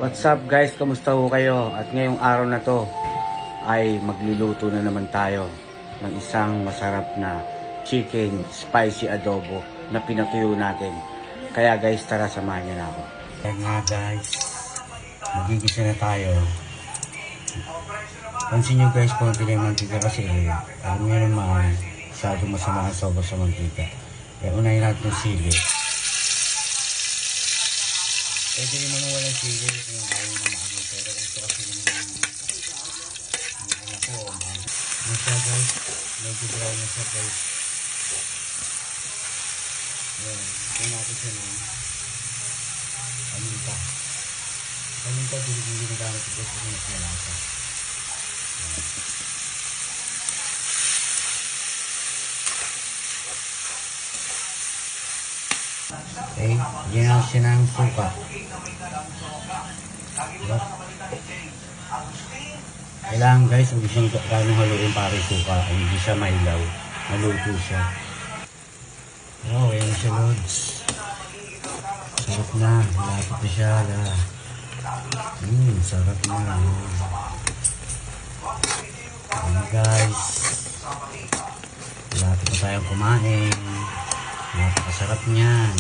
What's up guys? Kamusta ho kayo? At ngayong araw na to ay magluluto na naman tayo ng isang masarap na chicken spicy adobo na pinatuyo natin. Kaya guys, tara samahan niyo na ako. Kaya nga guys, magigisa na tayo. Pansin nyo guys, konti lang mantika kasi alam nyo naman, masyado masama ang sobra sa mantika. Kaya unahin natin yung sili. Pwede rin naman walang sili kung ayaw na maano, pero ito kasi yung anak ko. Ano siya guys, medyo brown na siya guys. Ayan, hindi natin siya ng paminta. Paminta, hindi nagamit ito kasi mas malasa. Okay, yan ang siya ng suka. Diba? Kailangan guys, hindi siya gano'ng haluin para yung suka. Hindi siya mailaw. Maluto siya. Oh, yan na siya lods. Sarap na. Lapit na siya. Sarap na. Ayan guys. Lapit na tayong kumain. Napakasarap niyan.